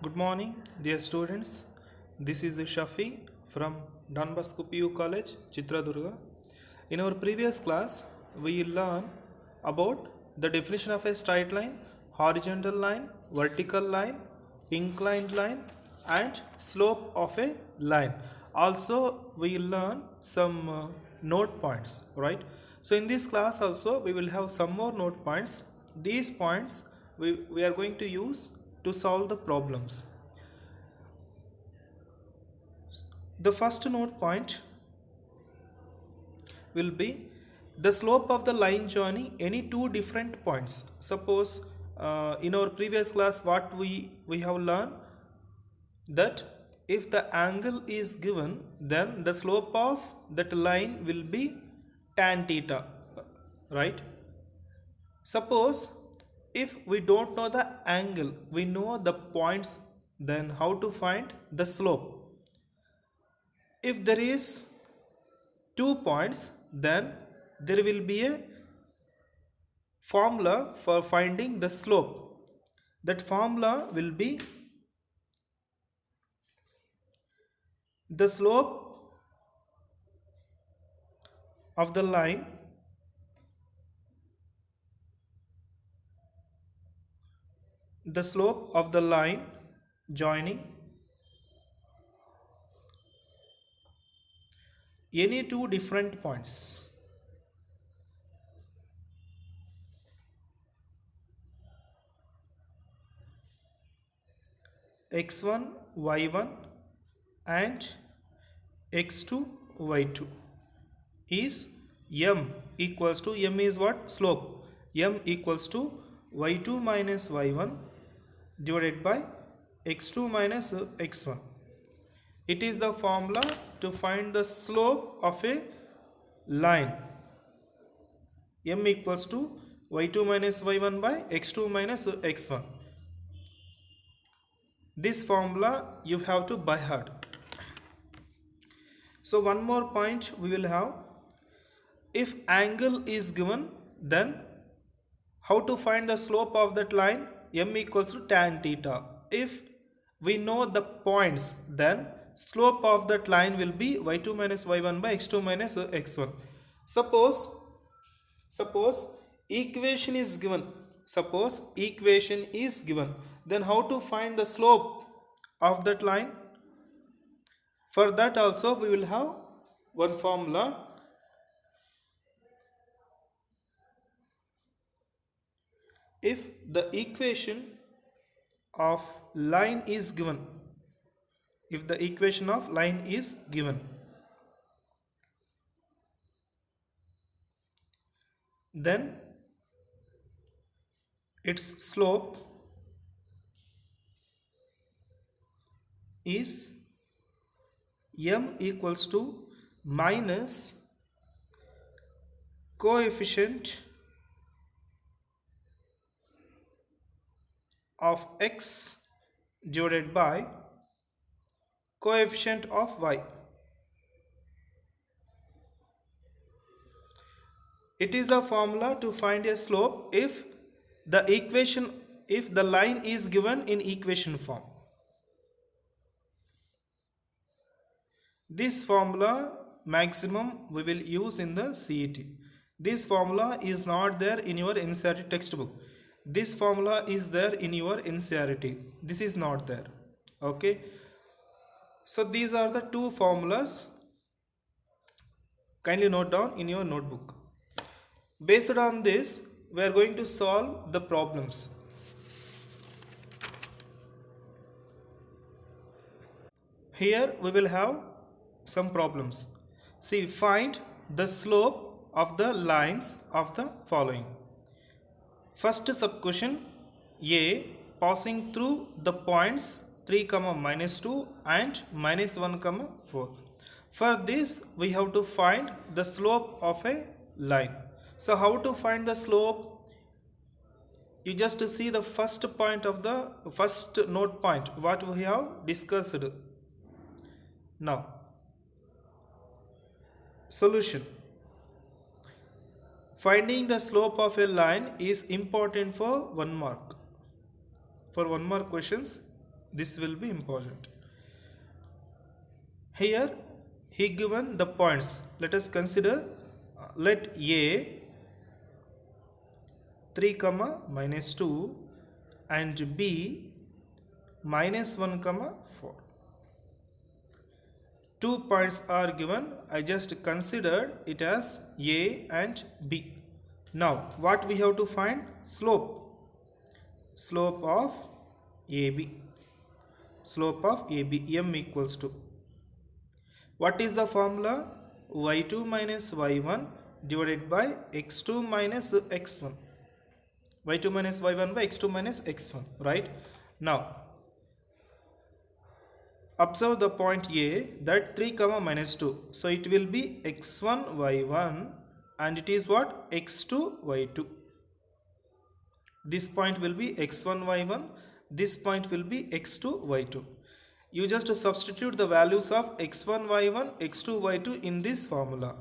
Good morning, dear students. This is Shafi from Don Bosco PU College, Chitradurga. In our previous class, we learned about the definition of a straight line, horizontal line, vertical line, inclined line, and slope of a line. Also, we learn some note points, right? So, in this class also, we will have some more note points. These points we are going to use to solve the problems. The first note point will be the slope of the line joining any two different points. Suppose in our previous class what we have learned that if the angle is given, then the slope of that line will be tan theta, right? Suppose if we don't know the angle, we know the points, then how to find the slope? If there is 2 points, then there will be a formula for finding the slope. That formula will be the slope of the line joining any two different points. X1, Y1 and X2, Y2 is M equals to, M is what? Slope. M equals to Y2 minus Y1 divided by X2 minus X1. It is the formula to find the slope of a line. M equals to Y2 minus Y1 by X2 minus X1. This formula you have to by heart. So one more point we will have. If angle is given, then how to find the slope of that line? M equals to tan theta. If we know the points, then slope of that line will be Y2 minus Y1 by X2 minus X1. Suppose equation is given. Then how to find the slope of that line? For that also we will have one formula. If the equation of line is given, then its slope is M equals to minus coefficient of X divided by coefficient of Y. It is the formula to find a slope if the line is given in equation form. This formula maximum we will use in the CET. This formula is not there in your NCERT textbook. This formula is there in your NCERT. This is not there. Okay. So these are the two formulas. Kindly note down in your notebook. Based on this, we are going to solve the problems. Here we will have some problems. See, find the slope of the lines of the following. First sub question A, passing through the points 3, -2 and -1, 4. For this we have to find the slope of a line. So how to find the slope? You just see the first point of the first note point what we have discussed. Now solution. Finding the slope of a line is important for 1 mark. For 1 mark questions This will be important. Here he given the points. Let us consider, let A 3 comma minus 2 and B minus 1 comma 4. 2 points are given. I just considered it as A and B. Now what we have to find? Slope of AB. Slope of AB, m equals to, what is the formula? y2 minus y1 divided by x2 minus x1. y2 minus y1 by x2 minus x1, right? Now observe the point A, that 3 comma minus 2. So it will be x1 y1 and it is what? x2 y2. This point will be x1 y1. This point will be x2 y2. You just substitute the values of x1 y1, x2 y2 in this formula.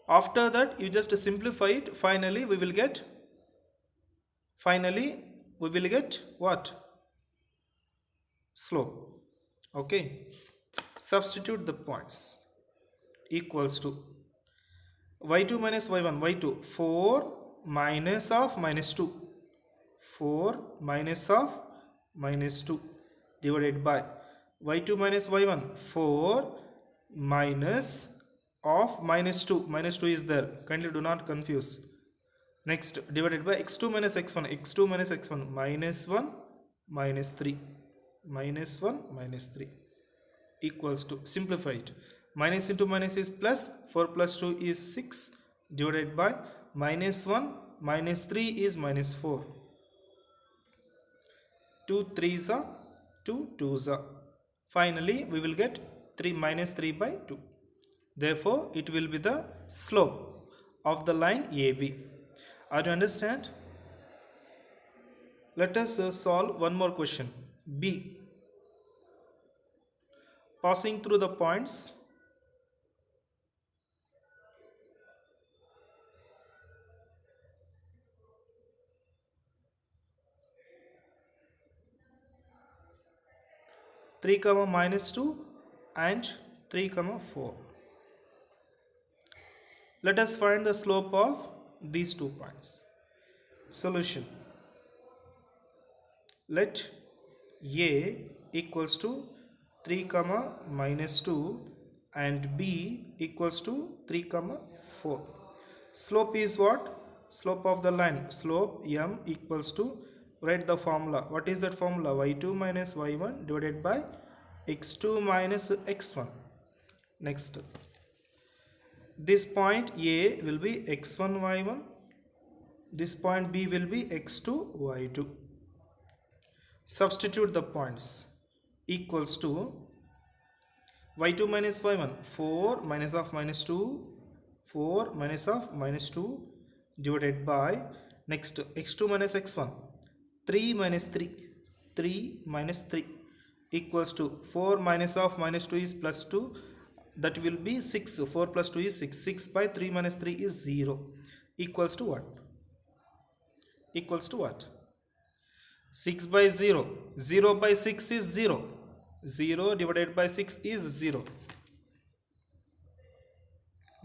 After that you just simplify it. Finally we will get what? Slope. Okay. Substitute the points. Equals to y2 minus y1, y2 4 minus of minus 2, 4 minus of minus 2 divided by y2 minus y1, 4 minus of minus 2, minus 2 is there, kindly do not confuse. Next, divided by x2 minus x1, x2 minus x1, minus 1 minus 3, minus 1 minus 3 equals to, simplify it, minus into minus is plus, 4 plus 2 is 6 divided by minus 1 minus 3 is minus 4, 2 3s are 2 2s are. Finally we will get 3 minus 3 by 2. Therefore it will be the slope of the line AB. Are you understand? Let us solve one more question. B. Passing through the points, -3 minus 2 and 3 4. Let us find the slope of these 2 points. Solution. Let A equals to 3 minus 2 and B equals to 3 4. Slope is what? Slope of the line. Slope m equals to, write the formula. What is that formula? y2 minus y1 divided by x2 minus x1. Next, this point A will be x1 y1. This point B will be x2 y2. Substitute the points. Equals to y2 minus y1, 4 minus of minus 2, 4 minus of minus 2 divided by, next, x2 minus x1, 3 minus 3, 3 minus 3 equals to 4 minus of minus 2 is plus 2, that will be 6, 4 plus 2 is 6, 6 by 3 minus 3 is 0, equals to what? Equals to what? 6 by 0, 0 by 6 is 0, 0 divided by 6 is 0,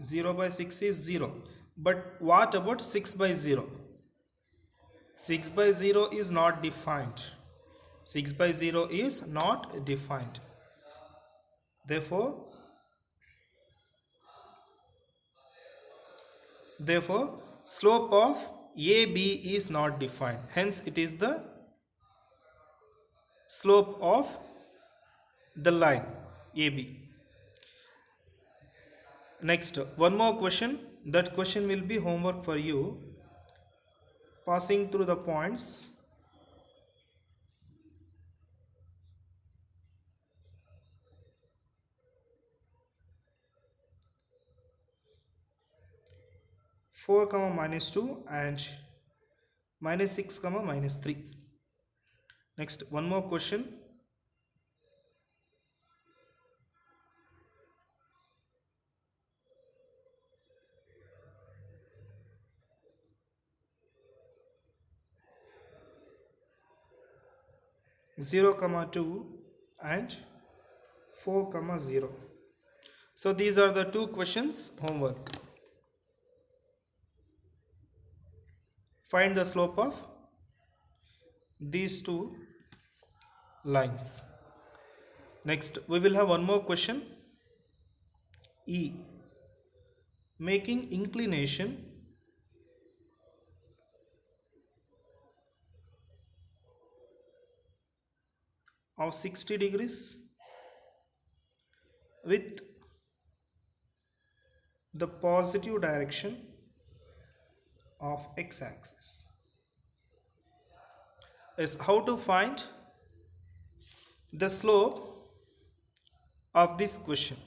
0 by 6 is 0. But what about 6 by 0? 6 by 0 is not defined. 6 by 0 is not defined. Therefore slope of AB is not defined. Hence it is the slope of the line AB. Next, one more question. That question will be homework for you. Passing through the points, -4 minus 2 and -6 minus 3. Next, one more question. -0 2 and 4 comma 0. So these are the two questions homework. Find the slope of these two lines. Next we will have one more question. E. Making inclination of 60 degrees with the positive direction of x-axis is how to find the slope of this question.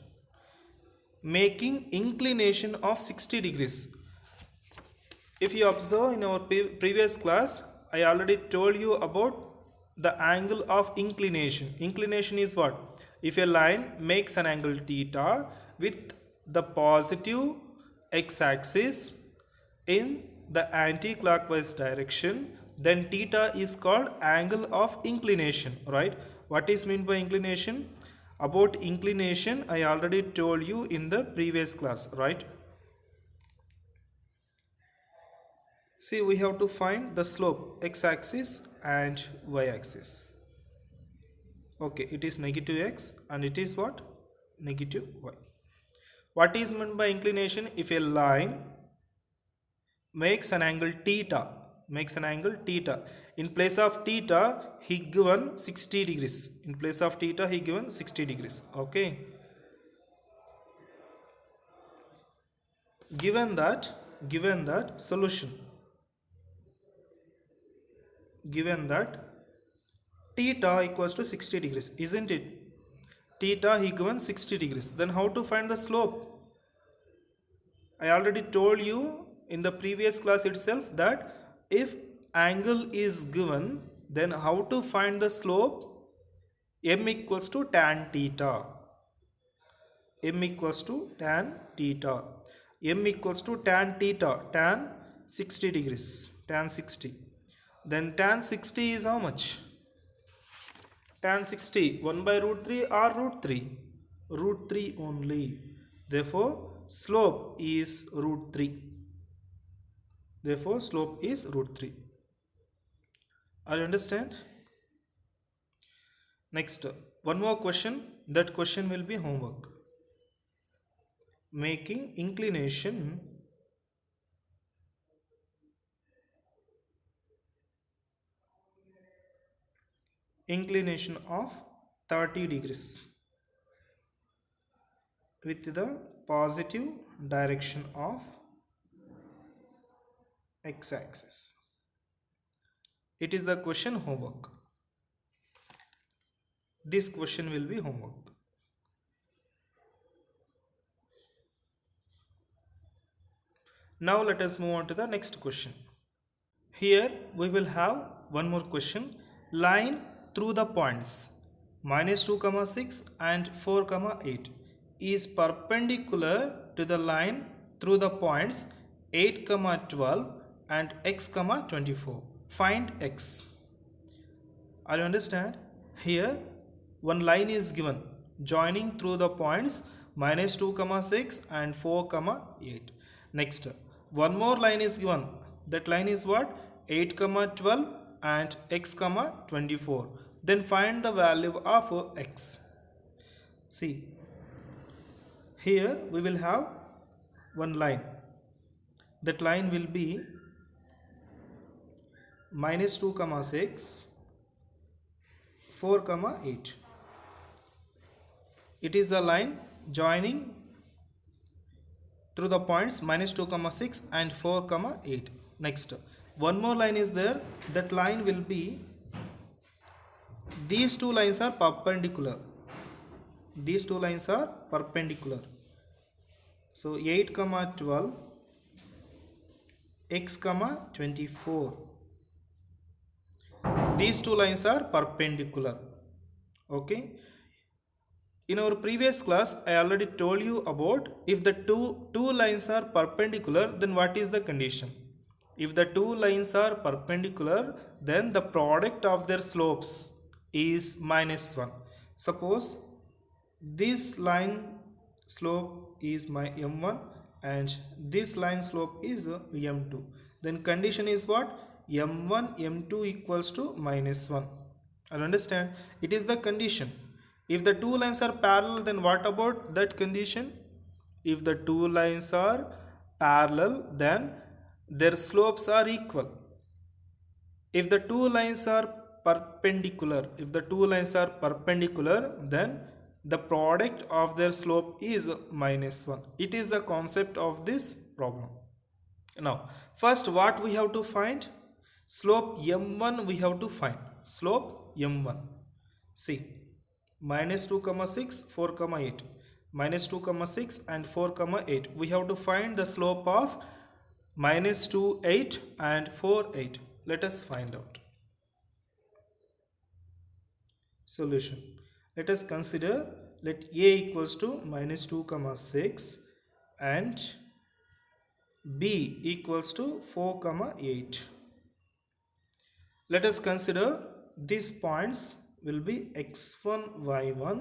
Making inclination of 60 degrees. If you observe in our previous class, I already told you about the angle of inclination. Inclination is what? If a line makes an angle theta with the positive x-axis in the anti-clockwise direction, then theta is called angle of inclination, right? What is meant by inclination? About inclination I already told you in the previous class, right? See, we have to find the slope x-axis and y-axis. Okay, it is negative x and it is what? Negative y. What is meant by inclination? If a line makes an angle theta, in place of theta he given 60 degrees. In place of theta he given 60 degrees. Okay. Given that solution, given that theta equals to 60 degrees, isn't it? Theta he given 60 degrees. Then how to find the slope? I already told you in the previous class itself that if angle is given, then how to find the slope? M equals to tan theta. M equals to tan theta. M equals to tan theta, tan 60 degrees, tan 60. Then tan 60 is how much? Tan 60, 1 by root 3 or root 3? Root 3 only. Therefore, slope is root 3. Therefore, slope is root 3. Are you understand? Next, one more question. That question will be homework. Making inclination of 30 degrees with the positive direction of x-axis. It is the question homework. This question will be homework. Now let us move on to the next question. Here we will have one more question. Line through the points -2, 6 and 4, 8 is perpendicular to the line through the points 8, 12 and x, 24. Find x. Are you understand? Here one line is given joining through the points -2, 6 and 4, 8. Next, one more line is given. That line is what? 8, 12 and x, 24. Then find the value of x. See, here we will have one line. That line will be -2, 6, 4, 8. It is the line joining through the points -2, 6 and 4, 8. Next, one more line is there. That line will be, these two lines are perpendicular. These two lines are perpendicular. So 8, 12, x, 24. These two lines are perpendicular. Okay. In our previous class, I already told you about if the two lines are perpendicular, then what is the condition? If the two lines are perpendicular, then the product of their slopes is -1. Suppose this line slope is my m1 and this line slope is m2, then condition is what? M1 m2 equals to -1. I understand, it is the condition. If the two lines are parallel, then what about that condition? If the two lines are parallel, then their slopes are equal. If the two lines are perpendicular, then the product of their slope is -1. It is the concept of this problem. Now, first what we have to find? Slope m1 we have to find. Slope m1. See, -2, 6, 4, 8. -2, 6 and 4, 8. We have to find the slope of -2, 8 and 4, 8. Let us find out. Solution. Let us consider, let a equals to -2, 6 and b equals to 4, 8. Let us consider these points will be x1, y1,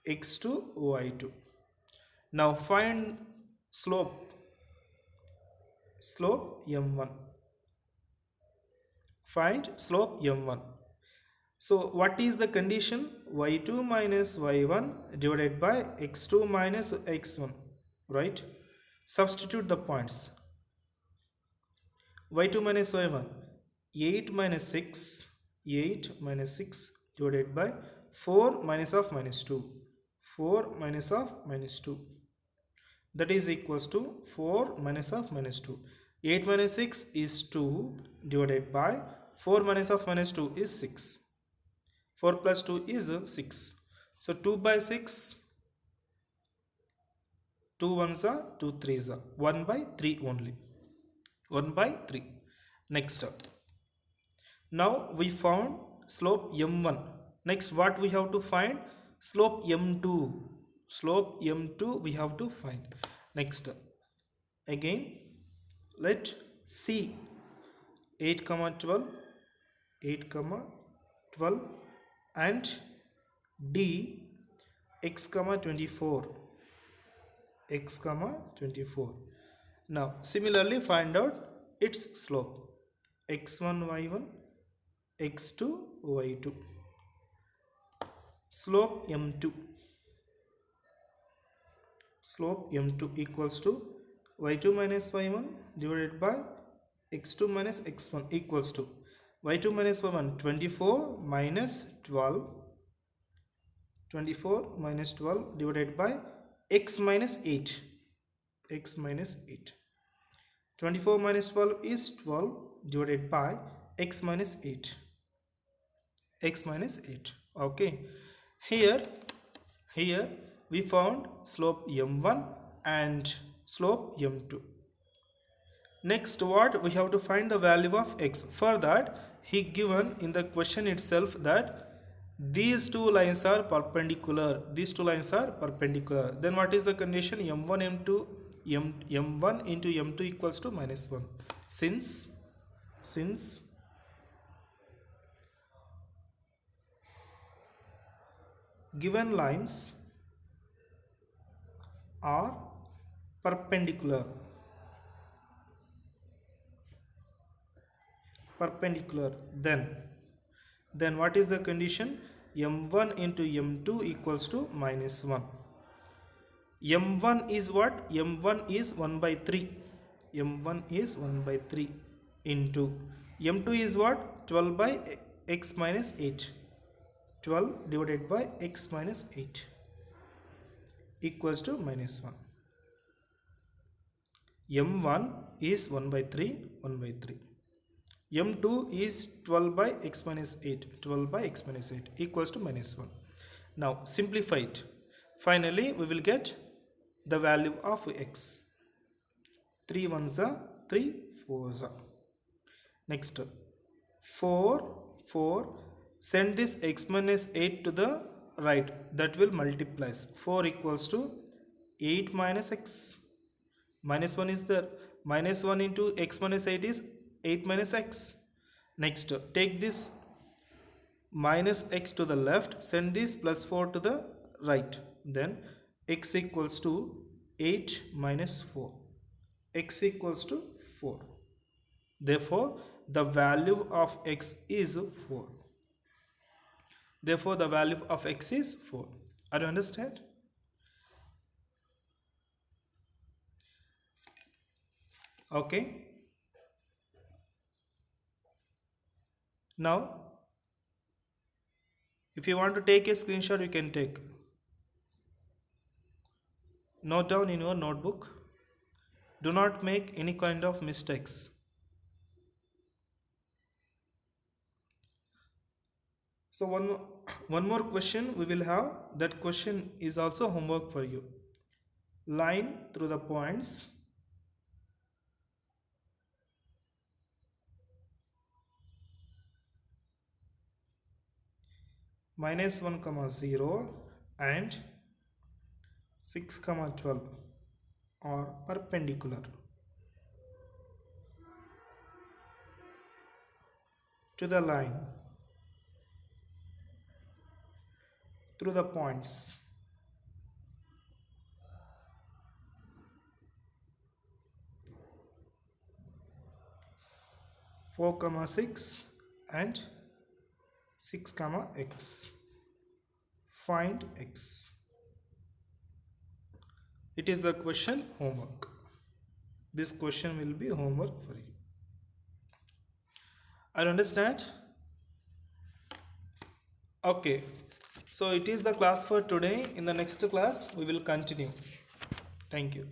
x2, y2. Now find slope m1. Find slope m1. So what is the condition? y2 minus y1 divided by x2 minus x1, right? Substitute the points. y2 minus y1, 8 minus 6 divided by 4 minus of -2, 4 minus of -2, that is equals to 4 minus of -2. 8 minus 6 is 2 divided by 4 minus of -2 is 6. 4 plus 2 is 6. So 2 by 6, 2 ones are 2 threes are 1 by 3 only. 1 by 3. Next up. Now we found slope m1. Next what we have to find? Slope m2. Slope m2 we have to find. Next up. Again let C 8, 12, 8, 12 and D x, 24. X, 24. Now similarly find out its slope. x1, y1, x2, y2. Slope m2. Slope m2 equals to y2 minus y1 divided by x2 minus x1 equals to y2 minus y1, 24 minus 12, 24 minus 12 divided by x minus 8, x minus 8. 24 minus 12 is 12 divided by x minus 8, x minus 8. Okay, here we found slope m1 and slope m2. Next what we have to find the value of x. For that he given in the question itself that these two lines are perpendicular. These two lines are perpendicular. Then what is the condition? m1 into m1 into m2 equals to -1. Since given lines are perpendicular, then what is the condition? m1 into m2 equals to -1. m1 is what? m1 is 1 by 3. m1 is 1 by 3 into m2 is what? 12 by x minus 8. 12 divided by x minus 8 equals to -1. m1 is 1 by 3, 1 by 3. m2 is 12 by x minus 8, 12 by x minus 8 equals to -1. Now simplify it. Finally we will get the value of x. 3 ones are 3 fours are. Next 4 send this x minus 8 to the right, that will multiplies. 4 equals to 8 minus x. -1 is there. -1 into x minus 8 is 8 minus x. Next take this minus x to the left, send this plus 4 to the right. Then x equals to 8 minus 4. X equals to 4. Therefore, the value of x is 4. Therefore, the value of x is 4. Are you understand? Okay. Now, if you want to take a screenshot, you can take. Note down in your notebook. Do not make any kind of mistakes. So one more question we will have. That question is also homework for you. Line through the points. -1, 0 and 6, 12 are perpendicular to the line through the points 4, 6 and 6, x. Find x. It is the question homework. This question will be homework for you. I understand. Okay. So it is the class for today. In the next class we will continue. Thank you.